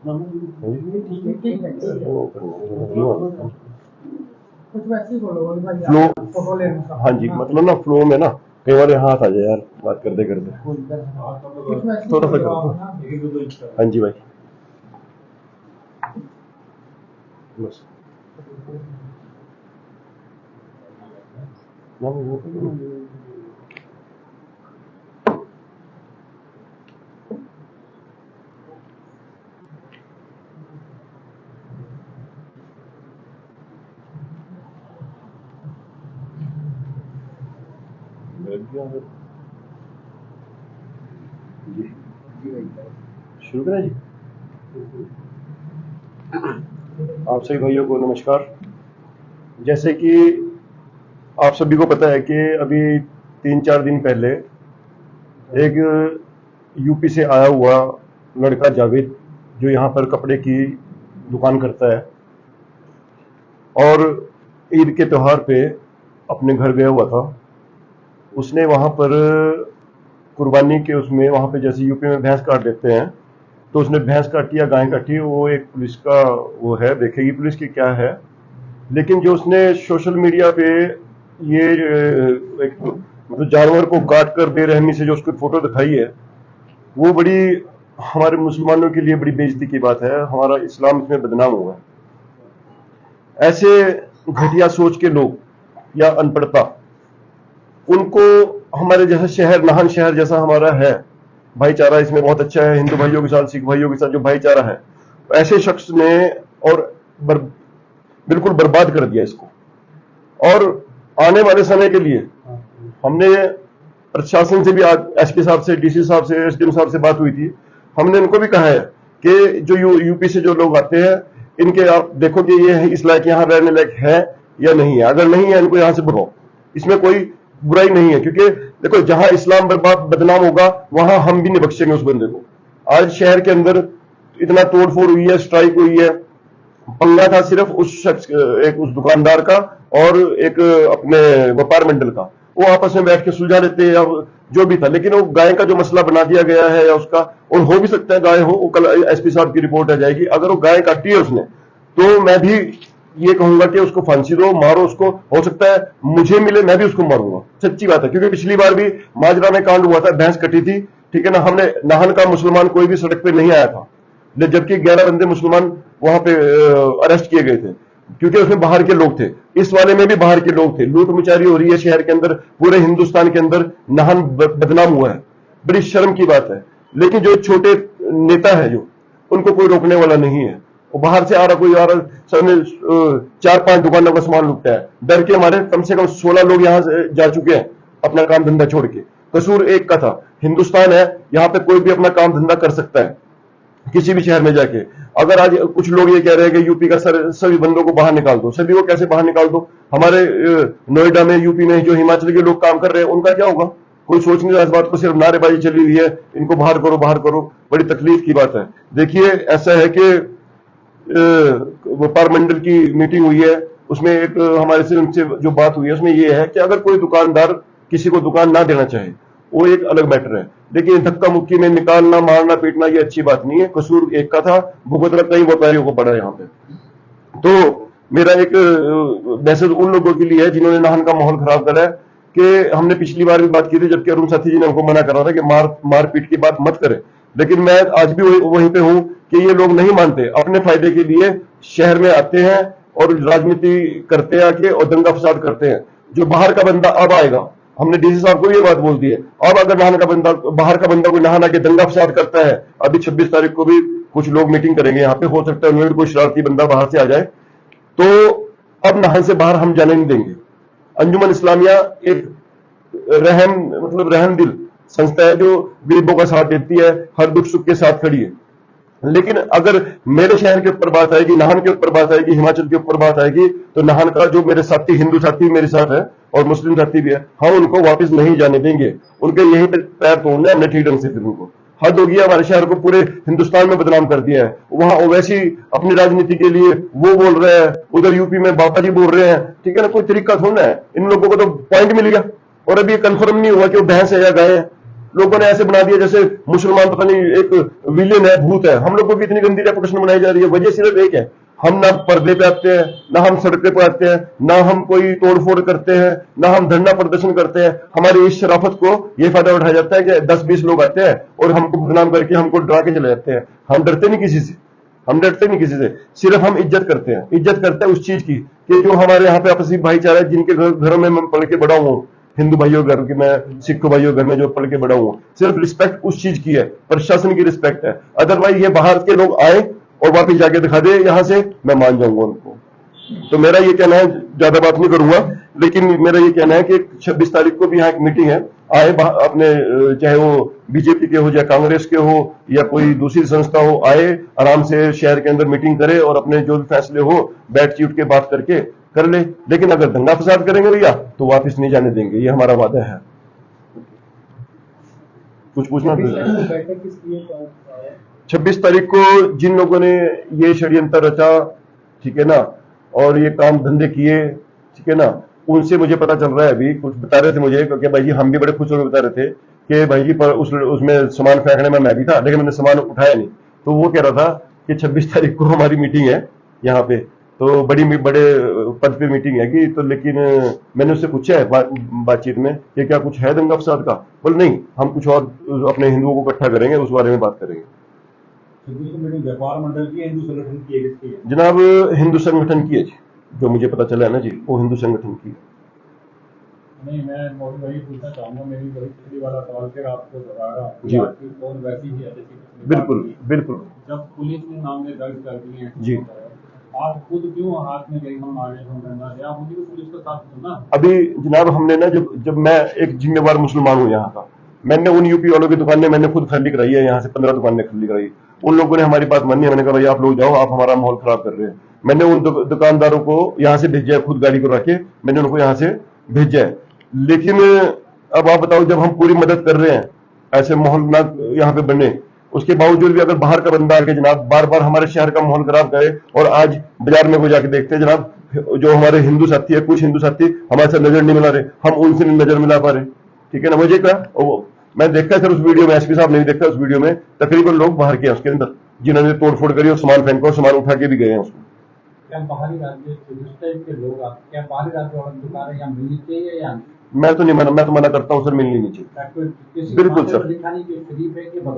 Flow, हाँ जी, मतलब ना फ्लो में ना कई बार हाथ आ जाए यार बात करते करते, थोड़ा सा करो। हाँ जी भाई, बस जी, शुरू करें जी। आप सभी भाइयों को नमस्कार। जैसे कि आप सभी को पता है कि अभी 3-4 दिन पहले एक यूपी से आया हुआ लड़का जावेद, जो यहाँ पर कपड़े की दुकान करता है, और ईद के त्योहार पे अपने घर गया हुआ था। उसने वहाँ पर कुर्बानी के उसमें, वहाँ पे जैसे यूपी में भैंस काट देते हैं, तो उसने भैंस काटी या गाय काटी, वो एक पुलिस का वो है, देखेगी पुलिस की क्या है। लेकिन जो उसने सोशल मीडिया पे ये एक मतलब जानवर को काट कर बेरहमी से जो उसकी फोटो दिखाई है, वो बड़ी हमारे मुसलमानों के लिए बड़ी बेइज्जती की बात है। हमारा इस्लाम इसमें बदनाम हुआ है। ऐसे घटिया सोच के लोग या अनपढ़ता, उनको हमारे जैसा शहर, नाहन शहर जैसा हमारा है, भाईचारा इसमें बहुत अच्छा है, हिंदू भाइयों के साथ सिख भाइयों के साथ जो भाईचारा है, ऐसे शख्स ने और बिल्कुल बर्बाद कर दिया इसको। और आने वाले समय के लिए हमने प्रशासन से भी, आज एसपी साहब से, डीसी साहब से, एसडीएम साहब से बात हुई थी, हमने इनको भी कहा है कि जो यूपी से जो लोग आते हैं, इनके आप देखो कि ये इस लायक यहाँ रहने लायक है या नहीं है। अगर नहीं है, इनको यहाँ से भगाओ, इसमें कोई बुराई नहीं है। क्योंकि देखो, जहां इस्लाम बदनाम होगा, वहां हम भी नहीं बख्शेंगे उस बंदे को। आज शहर के अंदर इतना तोड़फोड़ हुई है, स्ट्राइक हुई है, पंगा था सिर्फ उस शख्स, एक उस दुकानदार का और एक अपने व्यापार मंडल का। वो आपस में बैठ के सुलझा लेते या जो भी था, लेकिन वो गाय का जो मसला बना दिया गया है, या उसका, और हो भी सकता है गाय हो, वो कल एसपी साहब की रिपोर्ट आ जाएगी। अगर वो गाय काटी है उसने, तो मैं भी ये कहूंगा कि उसको फांसी दो, मारो उसको। हो सकता है मुझे मिले, मैं भी उसको मारूंगा, सच्ची बात है। क्योंकि पिछली बार भी माजरा में कांड हुआ था, भैंस कटी थी, ठीक है ना, हमने नाहन का मुसलमान कोई भी सड़क पे नहीं आया था, जबकि 11 बंदे मुसलमान वहां पे अरेस्ट किए गए थे, क्योंकि उसमें बाहर के लोग थे। इस वाले में भी बाहर के लोग थे। लूट मचारी हो रही है शहर के अंदर, पूरे हिंदुस्तान के अंदर नाहन बदनाम हुआ है, बड़ी शर्म की बात है। लेकिन जो छोटे नेता है, जो उनको कोई रोकने वाला नहीं है। वो बाहर से आ रहा, कोई आ रहा, सबने 4-5 दुकानों का सामान लुटता है। डर के हमारे कम से कम 16 लोग यहां से जा चुके हैं अपना काम धंधा छोड़ के। कसूर एक का था। हिंदुस्तान है, यहां पे कोई भी अपना काम धंधा कर सकता है, किसी भी शहर में जाके। अगर आज कुछ लोग ये कह रहे हैं कि यूपी का सभी बंदों को बाहर निकाल दो, सभी को कैसे बाहर निकाल दो? हमारे नोएडा में, यूपी में जो हिमाचल के लोग काम कर रहे हैं, उनका क्या होगा? कोई सोच नहीं रहा इस बात को, सिर्फ नारेबाजी चली हुई है, इनको बाहर करो, बाहर करो। बड़ी तकलीफ की बात है। देखिए, ऐसा है कि व्यापार मंडल की मीटिंग हुई है, उसमें एक हमारे से उनसे जो बात हुई है, उसमें ये है कि अगर कोई दुकानदार किसी को दुकान ना देना चाहे, वो एक अलग मैटर है, लेकिन धक्का मुक्की में निकालना, मारना, पीटना, ये अच्छी बात नहीं है। कसूर एक का था, भुगतना कई व्यापारियों को पड़ा यहाँ पे। तो मेरा एक मैसेज उन लोगों के लिए है जिन्होंने नाहन का माहौल खराब करा है, कि हमने पिछली बार भी बात की थी, जबकि अरुण साथी जी ने हमको मना करा था कि मारपीट की बात मत करें। लेकिन मैं आज भी वहीं पे हूं कि ये लोग नहीं मानते, अपने फायदे के लिए शहर में आते हैं और राजनीति करते हैं आके, और दंगा फसाद करते हैं। जो बाहर का बंदा अब आएगा, हमने डीसी साहब को ये बात बोल दी है, अब अगर नाहन का बंदा, बाहर का बंदा कोई नाहन आके दंगा फसाद करता है, अभी 26 तारीख को भी कुछ लोग मीटिंग करेंगे यहाँ पे, हो सकता है उनमें कोई शरारती बंदा बाहर से आ जाए, तो अब नाहन से बाहर हम जाने नहीं देंगे। अंजुमन इस्लामिया एक रहम दिल संस्था है, जो गरीबों का साथ देती है, हर दुख सुख के साथ खड़ी है। लेकिन अगर मेरे शहर के ऊपर बात आएगी, नाहन के ऊपर बात आएगी, हिमाचल के ऊपर बात आएगी, तो नाहन का जो मेरे साथी, हिंदू साथी मेरे साथ है और मुस्लिम साथी भी है, हम उनको वापस नहीं जाने देंगे। उनके यहीं पे पैर तोड़ना है, हमने ठीक ढंग से। फिर उनको हद हो गया, हमारे शहर को पूरे हिंदुस्तान में बदनाम कर दिया है। वहां ओवैसी अपनी राजनीति के लिए वो बोल रहे हैं, उधर यूपी में बाबा जी बोल रहे हैं, ठीक है ना, कोई तरीका थोड़ा है। इन लोगों को तो पॉइंट मिल गया, और अभी कंफर्म नहीं हुआ कि वो भैंस है या गाय है। लोगों ने ऐसे बना दिया जैसे मुसलमान पता नहीं एक विलेन है, भूत है। हम लोग को भी इतनी गंदी रेपुटेशन बनाई जा रही है। वजह सिर्फ एक है, हम ना पर्दे पे आते हैं, ना हम सड़कें पे आते हैं, ना हम कोई तोड़फोड़ करते हैं, ना हम धरना प्रदर्शन करते हैं। हमारी इस शराफत को ये फायदा उठाया जाता है कि 10-20 लोग आते हैं और हमको बदनाम करके हमको डरा के चले जाते हैं। हम डरते नहीं किसी से, हम डरते नहीं किसी से, सिर्फ हम इज्जत करते हैं। इज्जत करते हैं उस चीज की कि जो हमारे यहाँ पे आपसी भाईचारा है, जिनके घरों में मैं पढ़ के बड़ा हूँ, हिंदू भाइयों घर के, मैं सिख भाइयों घर में जो पढ़ के बड़ा हूँ, सिर्फ रिस्पेक्ट उस चीज की है, प्रशासन की रिस्पेक्ट है। अदरवाइज ये बाहर के लोग आए और वापिस जाके दिखा दे यहाँ से, मैं मान जाऊंगा उनको। तो मेरा ये कहना है, ज्यादा बात नहीं करूंगा, लेकिन मेरा ये कहना है कि 26 तारीख को भी यहाँ एक मीटिंग है, आए अपने, चाहे वो बीजेपी के हो या कांग्रेस के हो या कोई दूसरी संस्था हो, आए आराम से शहर के अंदर मीटिंग करे और अपने जो भी फैसले हो बैठ के उठ के बात करके कर ले। लेकिन अगर दंगा फसाद करेंगे भैया तो वापस नहीं जाने देंगे, ये हमारा वादा है। कुछ पूछना? 26 तारीख को जिन लोगों ने ये षड्यंत्र रचा, ठीक है ना, और ये काम धंधे किए, ठीक है ना, उनसे मुझे पता चल रहा है, अभी कुछ बता रहे थे मुझे कि भाई जी, हम भी बड़े खुश होकर बता रहे थे कि भाई जी पर उसमें सामान फेंकने में मैं भी था, लेकिन मैंने सामान उठाया नहीं। तो वो कह रहा था कि 26 तारीख को हमारी मीटिंग है यहाँ पे, तो बड़े पद पे मीटिंग है कि, तो लेकिन मैंने उससे पूछा है बातचीत में कि क्या कुछ है दंगा फसाद का? बोल नहीं, हम कुछ और अपने हिंदुओं को इकट्ठा करेंगे, उस बारे में बात करेंगे। व्यापार मंडल की, हिंदू संगठन की है? जनाब हिंदू संगठन की है जी, जो मुझे पता चला है ना जी, वो हिंदू संगठन की है। नहीं, मैं वही पूछना चाहूंगा, मेरी वही पिछली वाला सवाल फिर आपको दोहरा रहा हूँ जी, और वैसी ही है जैसी बिल्कुल बिल्कुल। जब पुलिस ने मामले दर्ज कर दिए हैं जी, आप खुद क्यों हाथ में गई हम आगे समझना या मुझे भी पुलिस का साथ सुनना? अभी जनाब हमने ना, जब मैं एक जिम्मेवार मुसलमान हूँ यहाँ का, मैंने उन यूपी वालों की दुकानें मैंने खुद खाली कराई है, यहाँ से 15 दुकानें खाली कराई। उन लोगों ने हमारी बात मानी है, मैंने कहा भाई आप लोग जाओ, आप हमारा माहौल खराब कर रहे हैं। मैंने उन दुकानदारों को यहाँ से भेजा है, खुद गाड़ी को रखे मैंने उनको यहाँ से भेजा है। लेकिन अब आप बताओ, जब हम पूरी मदद कर रहे हैं, ऐसे माहौल ना यहाँ पे बने, उसके बावजूद भी अगर बाहर का बंदा आके जनाब बार बार हमारे शहर का माहौल खराब करे, और आज बाजार में को जाके देखते हैं जनाब, जो हमारे हिंदू साथी है, कुछ हिंदू साथी हमारे साथ नजर नहीं मिला रहे, हम उनसे नहीं नजर मिला पा रहे, ठीक है ना। मुझे क्या, मैं देखा सर उस वीडियो में, एसपी साहब ने भी देखा उस वीडियो में, तकरीबन लोग बाहर के हैं उसके अंदर, जिन्होंने तोड़फोड़ करी और सामान फेंका और सामान उठा के भी गए हैं उसको। क्या बाहरी राज्य के लोग, क्या बाहरी राज्य वाले दुकानें यहाँ मिलनी चाहिए या? मैं तो नहीं मना, मैं तो मना करता हूँ सर, मिलनी नहीं चाहिए। बिल्कुल सर,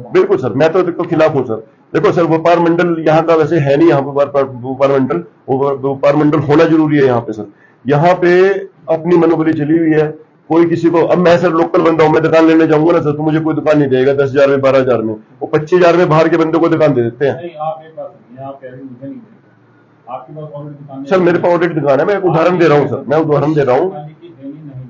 बिल्कुल सर, मैं तो खिलाफ हूँ सर। देखो सर, व्यापार मंडल यहाँ का वैसे है नहीं, यहाँ पे व्यापार मंडल, व्यापार मंडल होना जरूरी है यहाँ पे सर। यहाँ पे अपनी मनोबली चली हुई है, कोई किसी को, अब मैं सर लोकल बंदा हूँ, मैं दुकान लेने जाऊंगा ना सर, तो मुझे कोई दुकान नहीं देगा 10,000 में, 12,000 में, वो 25,000 में बाहर के बंदे को दुकान दे देते हैं। आपके पास ऑलरेडी दुकान सर, मेरे पास ऑलरेडी दुकान है, मैं एक उदाहरण दे रहा हूँ सर, मैं उदाहरण दे रहा हूँ।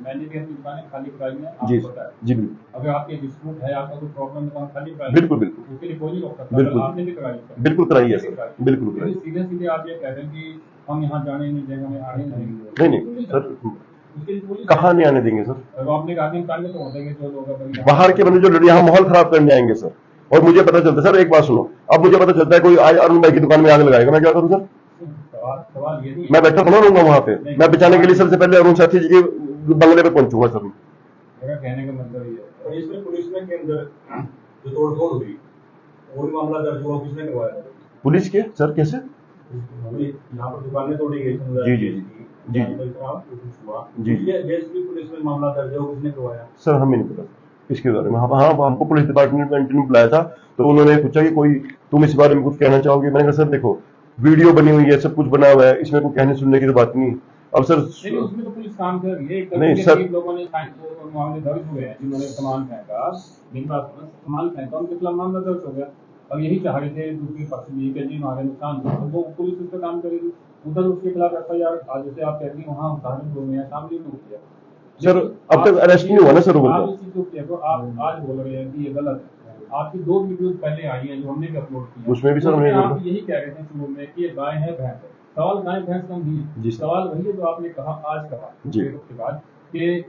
मैंने भी अपनी दुकानें खाली कराई हैं, जी जी बिल्कुल, अगर आपके डिस्प्यूट है, आपका कोई प्रॉब्लम दुकान खाली कराई, बिल्कुल बिल्कुल, उसके लिए कोई नहीं रोक सकता। बिल्कुल आपने भी कराई, बिल्कुल कराई है सर, बिल्कुल कराई। सीधे सीधे आप ये कह रहे हैं कि हम यहाँ जाने नहीं देंगे, हमें आने नहीं देंगे। नहीं सर, कहाँ नहीं आने देंगे सर? आपने कानून तो हो देंगे जो लोग बाहर के बंदे जो यहाँ माहौल खराब करने आएंगे सर। और मुझे पता चलता है सर, एक बात सुनो, अब मुझे पता चलता है कोई आज अरुण भाई की दुकान में आग लगाएगा, मैं क्या करूँ सर? सवाल ये नहीं, मैं बैठा थोड़ा रहूंगा वहां पे, मैं बचाने के लिए सबसे पहले अरुण साथी जी के बंगले पे पहुंचूंगा सर। मेरा कहने का मतलब ये है, और इसमें पुलिस में के अंदर जो तोड़फोड़ हुई, वो मामला दर्ज हुआ, किसने करवाया? पुलिस के सर, कैसे? यहाँ पर दुकानें तोड़ी गई, जी जी जी जी जी, पुलिस में मामला दर्ज हुआ, किसने करवाया? सर हमें नहीं पता इसके बारे में। हाँ, हमको पुलिस डिपार्टमेंट ने बुलाया था, तो उन्होंने पूछा कि कोई तुम इस बारे में कुछ कहना चाहोगे? मैंने कहा सर देखो, वीडियो बनी हुई है, सब कुछ बना हुआ है, इसमें कोई कहने सुनने की तो बात नहीं। अब सर उसमें तो पुलिस काम कर रही है, नहीं सर, लोगों ने मामले दर्ज हुए हैं, जिन्होंने सामान फेंका, सामान फेंका, उनके खिलाफ मामला दर्ज हो गया। अब यही चाह रहे थे दूसरी पक्ष भी कि जी हमारे नुकसान हुआ, तो वो पुलिस उस पर काम करेगी, उधर उसके खिलाफ FIR आज जैसे आप कह रही हैं वहाँ उदाहरण हुए हैं, सामने में किया सर, अब तक अरेस्ट नहीं हुआ ना सर? आप आज बोल रहे हैं कि ये गलत है। आपकी 2 वीडियोस पहले आई हैं जो हमने भी अपलोड की, उसमें भी सर आप यही कह रहे थे शुरू में कि ये गाय है भैंस है। सवाल गाय भैंस का नहीं है, सवाल वही है जो आपने कहा आज कहा के बाद कि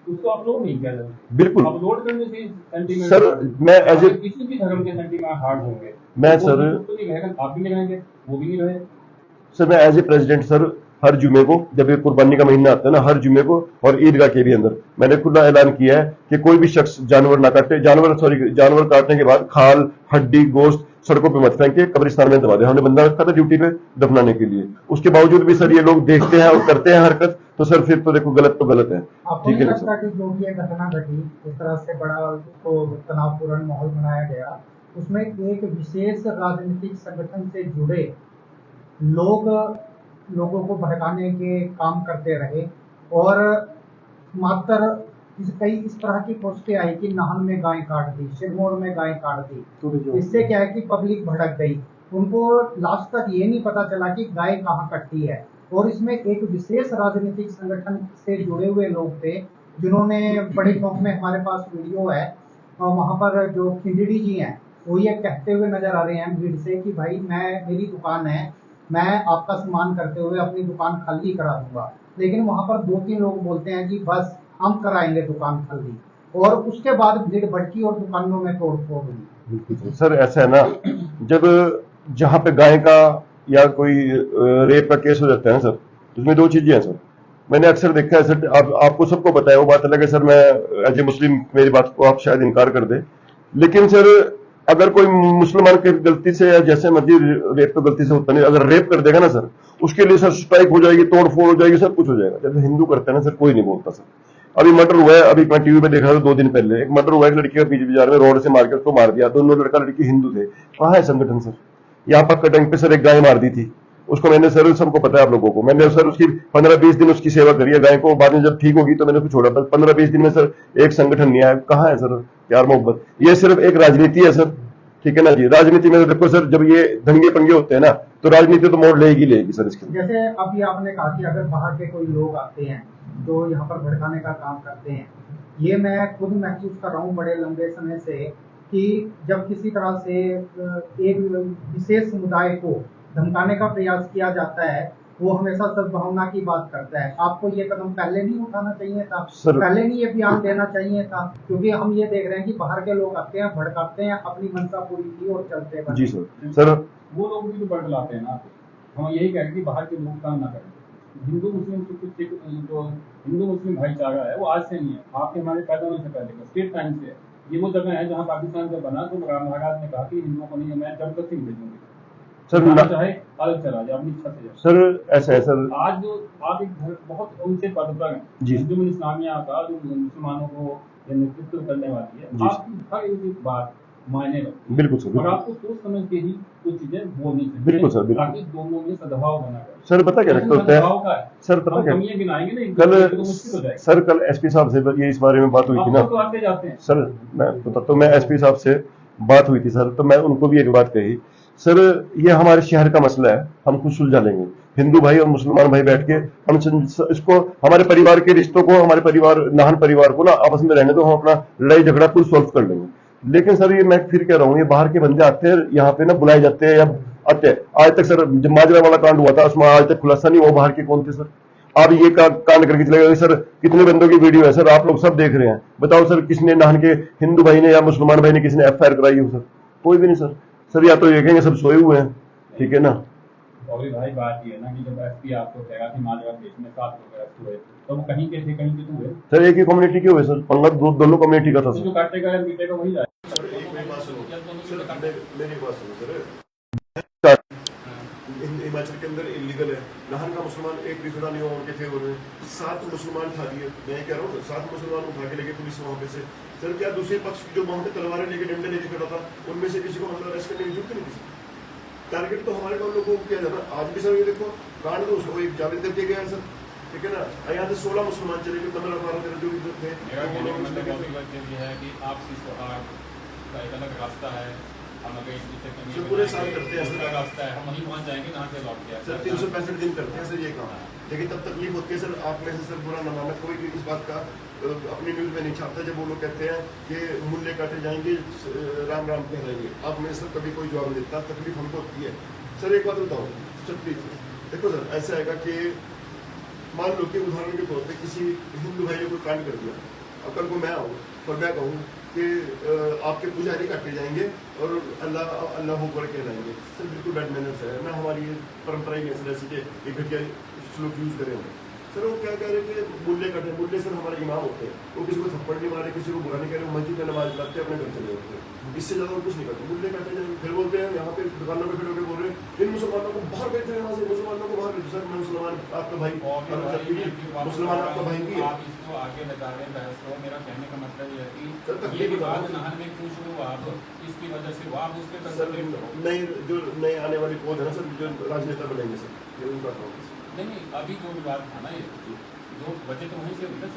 उसको अपलोड नहीं किया जाए। बिल्कुल अपलोड करने से सेंटीमेंट सर, मैं एज ए किसी भी धर्म के सेंटीमेंट हार्ड होंगे, मैं सर तो नहीं रहेगा, आप भी नहीं रहेंगे, वो भी नहीं रहे सर। मैं एज ए प्रेसिडेंट सर हर जुमे को, जब ये कुर्बानी का महीना आता है ना, हर जुमे को और ईदगाह के भी अंदर मैंने खुला ऐलान किया है कि कोई भी शख्स जानवर ना काटे, जानवर काटने के बाद खाल, हड्डी, गोश्त सड़कों पे मत फेंके, कब्रिस्तान में दबा दे। हमने बंदा रखा था ड्यूटी पे दफनाने के लिए, उसके बावजूद भी सर ये लोग देखते हैं और करते हैं हरकत, तो सर फिर तो देखो गलत तो गलत है। आपको ठीक नहीं है लगता कि जो भी ये घटना घटी, इस तरह से बड़ा उसको तनावपूर्ण माहौल बनाया गया, उसमें एक विशेष राजनीतिक संगठन से जुड़े लोगों को भड़काने के काम करते रहे और मात्र इस तरह की पोस्टें आई कि नाहन में गाय काट दी, सिरमौर में गाय काट दी। इससे क्या है कि पब्लिक भड़क गई, उनको लास्ट तक ये नहीं पता चला कि गाय कहाँ कटती है। और इसमें एक विशेष राजनीतिक संगठन से जुड़े हुए लोग थे जिन्होंने बड़े चौक में, हमारे पास वीडियो है, और वहां पर जो खिंजड़ी जी हैं वो ये कहते हुए नजर आ रहे हैं भीड़ से कि भाई मेरी दुकान है, मैं आपका सम्मान करते हुए अपनी दुकान खाली करा दूंगा। लेकिन वहां पर 2-3 लोग बोलते हैं कि बस हम कराएंगे दुकान खाली, और उसके बाद भीड़ भड़की और दुकानों में तोड़ फोड़ हुई। सर ऐसा है ना, जब जहां पे गाय का या कोई रेप का केस हो जाता है ना सर, उसमें दो चीजें हैं सर। मैंने अक्सर देखा है सर, आपको सबको पता है, वो बात अलग है सर, मैं एज ए मुस्लिम मेरी बात को आप शायद इनकार कर दे, लेकिन सर अगर कोई मुसलमान की गलती से या जैसे मर्जी, रेप तो गलती से होता नहीं, अगर रेप कर देगा ना सर, उसके लिए सर स्ट्राइक हो जाएगी, तोड़ फोड़ हो जाएगी, सब कुछ हो जाएगा। जैसे हिंदू करते हैं ना सर, कोई नहीं बोलता सर। अभी मर्डर हुआ है, अभी मैं टीवी पे देखा था 2 दिन पहले, एक मर्डर हुआ है, एक लड़की का बीच बाजार में रोड से मार के उसको मार दिया, दोनों लड़का लड़की हिंदू थे। कहाँ है संगठन सर? यहाँ पर कटंग पे सर एक गाय मार दी थी, उसको मैंने सर, सबको पता है आप लोगों को, मैंने सर उसकी 15-20 दिन उसकी सेवा करी है गाय को, बाद में जब ठीक होगी तो मैंने उसको छोड़ा था। 15-20 दिन में सर एक संगठन नहीं आया। कहाँ है सर प्यार मोहब्बत? ये सिर्फ एक राजनीति है सर, ठीक है ना जी। राजनीति में तो देखो सर, जब ये दंगे पंगे होते हैं ना, तो राजनीति तो मोड़ लेगी सर इसके। जैसे अभी आपने कहा कि अगर बाहर के कोई लोग आते हैं जो यहाँ पर भड़काने का काम करते हैं, ये मैं खुद महसूस कर रहा हूँ बड़े लंबे समय से कि जब किसी तरह से एक विशेष समुदाय को धमकाने का प्रयास किया जाता है, वो हमेशा सद्भावना की बात करता है। आपको ये कदम पहले नहीं उठाना चाहिए था, पहले नहीं ये बयान देना चाहिए था? क्योंकि हम ये देख रहे हैं कि बाहर के लोग आते हैं, भड़काते हैं, अपनी मंशा पूरी की और चलते हैं। जी सर वो लोग भी तो बड़लाते हैं ना। हम यही कह रहे हैं कि बाहर के लोग काम ना करें। हिंदू मुस्लिम जो हिंदू मुस्लिम भाईचारा है वो आज से नहीं है, आपके हमारे पैदा होने से पहले का स्टेट टाइम से है। ये वो जगह है जहाँ पाकिस्तान जब बना तो महाराज ने कहा कि हिंदुओं को नहीं, मैं जबरदस्ती भेजूंगी सर, चाहे अलग चला जाए अपनी इच्छा से। सर ऐसा है सर, आज जो आप एक बहुत ऊंचे पद पर हैं, अंजुमन इस्लामिया का जो मुसलमानों को नेतृत्व करने वाली है, आपकी हर एक बात मायने रखती है। बिल्कुल सर, और आपको सोच समझ के ही कुछ चीजें बोलनी चाहिए। बिल्कुल सर, बिल्कुल। ताकि दोनों में सद्भाव बना रहे। सर पता क्या लगता है सर, पता क्या कमियां गिनाएंगे ना कल तो मुश्किल हो जाएगी। सर, कल एसपी साहब से ये इस बारे में बात हुई थी ना तो आते जाते हैं सर, मैं बताता हूँ, मैं एसपी साहब से बात हुई थी सर, तो मैं उनको भी एक बात कही, सर ये हमारे शहर का मसला है, हम खुद सुलझा लेंगे। हिंदू भाई और मुसलमान भाई बैठ के हम इसको, हमारे परिवार के रिश्तों को, हमारे परिवार, नाहन परिवार को ना आपस में रहने दो, हम अपना लड़ाई झगड़ा खुद सॉल्व कर लेंगे। लेकिन सर ये मैं फिर कह रहा हूँ, ये बाहर के बंदे आते हैं यहाँ पे ना, बुलाए जाते हैं या आते हैं। आज तक सर जब माजरा वाला कांड हुआ था उसमें आज तक खुलासा नहीं हुआ बाहर के कौन थे सर। आप ये कांड करके चले गए सर, कितने बंदों की वीडियो है सर, आप लोग सब देख रहे हैं, बताओ सर किसने, नाहन के हिंदू भाई ने या मुसलमान भाई ने किसने एफआईआर कराई हो सर? कोई भी नहीं सर। सर या तो ये कहेंगे सब सोए हुए हैं, ठीक है ना। और भी भाई बात ये है ना कि जब एसपी आपको कहेगा कि माजरा केस में 7 लोग अरेस्ट हुए, तो वो कहीं के थे कहीं के हुए सर, एक ही कम्युनिटी के हुए सर, पंगा दोनों कम्युनिटी का था सर। जो काटेगा या पीटेगा वही जाएगा। हिमाचल के अंदर इलीगल है, नाहन का मुसलमान एक भी खड़ा नहीं हुआ उनके फेवर में, 7 मुसलमान उठा दिए, मैं कह रहा हूँ 7 मुसलमान उठा के लेके पुलिस वहां पे से सर, क्या दूसरे पक्ष जो वहां पे तलवारें लेके डंडे लेके खड़ा था उनमें से किसी को मतलब अरेस्ट करने की जरूरत नहीं थी। टारगेट तो हमारे गाँव लोगों को किया जाता। आज भी सर ये देखो कांड तो उसको एक जावेद करके गया सर, ठीक है ना। यहाँ से 16 मुसलमान चले गए, 15-12 जो भी थे। का एक अलग रास्ता है, हम अगर पूरे साल करते हैं सर, रास्ता है, हम वहीं पहुंच जाएंगे जहाँ से लौट गया सर। 365 दिन करते हैं सर ये काम, लेकिन तब तकलीफ होती है सर। आप में से सर बुरा न माना, कोई भी इस बात का अपनी न्यूज में नहीं छापता जब वो लोग कहते हैं कि मूल्य काटे जाएंगे, राम राम कहलाएंगे। आप में सर कभी कोई जवाब नहीं देता, तकलीफ हमको होती है सर। एक बात बताऊँ सर प्लीज, देखो सर ऐसा है कि मान लो कि उदाहरण के तौर पर किसी हिंदू भाई ने कोई कांड कर दिया, अब कल को मैं आऊँ और मैं कहूँ कि आपके पुजारी काटे जाएंगे और अल्लाह हो करके लाएंगे। सर बिल्कुल बैड मैनर्स है ना, हमारी परंपरा ही ऐसी कि एक घटिया स्लोक यूज करें हम। सर वो क्या कह रहे हैं कि मुल्ले कटे, मुल्ले सर हमारे इमाम होते हैं, वो किसी को थप्पड़ नहीं मारे, किसी को बुरा नहीं कह रहे, मस्जिद में नमाज पढ़ते अपने घर चले जाते हैं, इससे ज़्यादा और कुछ नहीं करते। मुल्ले कटे जाएंगे, फिर बोलते हैं यहाँ पे दुकानों पे खड़े होकर बोल रहे हैं इन मुसलमानों को बाहर भेज रहे हैं, यहाँ से मुसलमानों को बाहर भेजो। सर मैं मुसलमान आपका भाई, मुसलमान आपका भाई भी है। आप इसको आगे लगा रहे हैं बहस को। मेरा कहने का मतलब ये है सर, कि ये विवाद नहर में क्यों शुरू हुआ, आप इसकी वजह से वो आप उस पर कंसंट्रेट करो। नई जो नए आने वाली पौध है ना सर, जो राजनेता बनेंगे सर, ये उनका काम है। नहीं अभी जो विवाद था ना, ये जो बजट वहीं से हुई ना,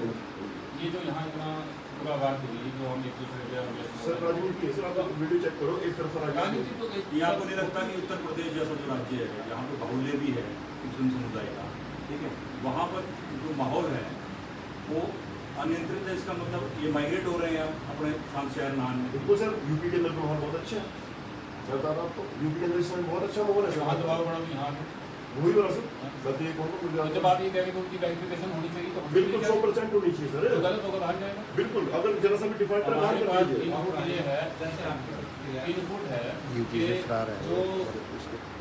ये जो यहाँ इतना पूरा बात हुई जो हम एक दूसरे के सर राजनीति है सर, आप वीडियो चेक करो, एक तरफा राजनीति तो ये आपको नहीं लगता कि उत्तर प्रदेश जैसा जो राज्य है जहाँ पे बाहुल्य भी है मुस्लिम समुदाय का, ठीक है, वहाँ पर जो माहौल है वो अनियंत्रित है, इसका मतलब ये माइग्रेट हो रहे हैं अपने शांत शहर नान में। बिल्कुल सर, यूपी के अंदर का माहौल बहुत अच्छा है, मैं बता रहा हूँ आपको, यूपी के अंदर इस समय बहुत अच्छा माहौल है यहाँ सर। दबाव बड़ा भी यहाँ वही बोला सर, मैं तो ये कहूँगा तो जब आप ये कह रहे हैं कि उनकी वेरिफिकेशन होनी चाहिए तो बिल्कुल 100% होनी चाहिए तो सर, गलत होगा बाहर जाएगा। बिल्कुल। अगर जरा सा भी डिफॉल्ट कर हमारे बाहर पास कर दीजिए। इनपुट ये है, इनपुट है कि जो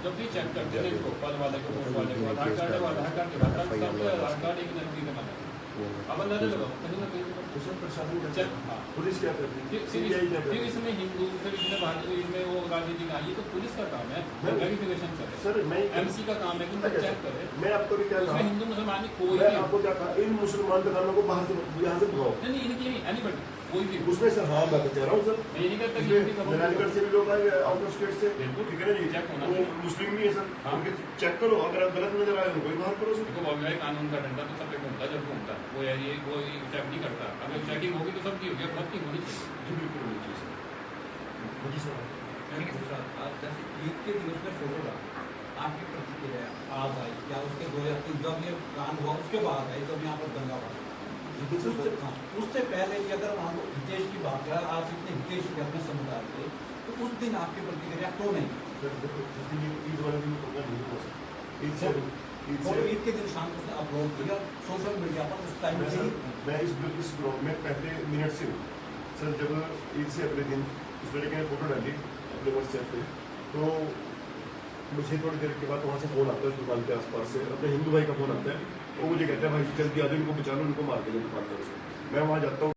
जब भी चेक करते हैं इसको पद वाले को, पोस्ट वाले को, आधार कार्ड है, आधार कार्ड के बाद सब आधार कार्ड एक जनवरी का है। अब अंदाजा लगाओ कहीं ना कहीं तो सर प्रशासन का चेक, हाँ। पुलिस क्या करती है, फिर सीबीआई क्या करती फिर है? इसमें हिंदू, फिर इसमें भारतीय, इसमें वो राजनीति का, ये तो पुलिस का काम है वेरिफिकेशन करे। सर मैं एमसी का काम है कि उनको चेक करे। मैं आपको भी क्या उसमें कहा, हिंदू मुसलमान कोई मैं नहीं, आपको क्या कहा, इन मुसलमान दुकानों को बाहर से यहाँ से भगाओ। नहीं इनकी नहीं, एनीबडी कोई भी। उसमें सर हाँ मैं तो कह रहा हूँ सर, मैं ये नहीं कहता कि इसमें हिंदी का नारायणगढ़ से भी लोग आए आउट ऑफ स्टेट से, बिल्कुल। ठीक है ना जी, चेक होना वो चाहिए। मुस्लिम भी है सर, हाँ। उनके चेक करो, अगर आप गलत नजर आए उनको ही बाहर करो सर। देखो बॉम्बे कानून का डंडा तो सब पे घूमता जब घूमता वो है, ये वो चेक नहीं करता। अगर चेकिंग होगी तो सबकी होगी, अब सबकी होनी चाहिए। जी बिल्कुल होनी चाहिए सर। जी सर, आप जैसे ईद के दिन उसमें फोटो डाला, आपकी प्रतिक्रिया आज आई क्या उसके 2003 जब ये कांड हुआ उसके बाद आई जब यहाँ पर दंगा हुआ, उससे पहले कि अगर वहाँ को हितेश की बात करें, आज इतने हितेश के अपने समुदाय के, तो उस दिन आपकी प्रतिक्रिया क्यों नहीं? सर देखो जिस दिन ईद वाले दिन प्रोग्राम नहीं हुआ सर, ईद और से ईद के दिन शाम को उसने अपलोड किया सोशल मीडिया पर, उस टाइम मैं से ही सर मैं इस ब्लॉग में पहले मिनट से हूँ सर। जब ईद से अगले दिन उस लड़के ने फोटो डाली अपने व्हाट्सएप पे, तो मुझे थोड़ी देर के बाद वहाँ से फ़ोन आता है उस दुकान के आसपास से, अपने हिंदू भाई का फ़ोन आता है, वो मुझे कहता है भाई जल्दी आ जाओ, इनको बचा लो, इनको मार के दुकान पर। मैं वहाँ जाता हूँ।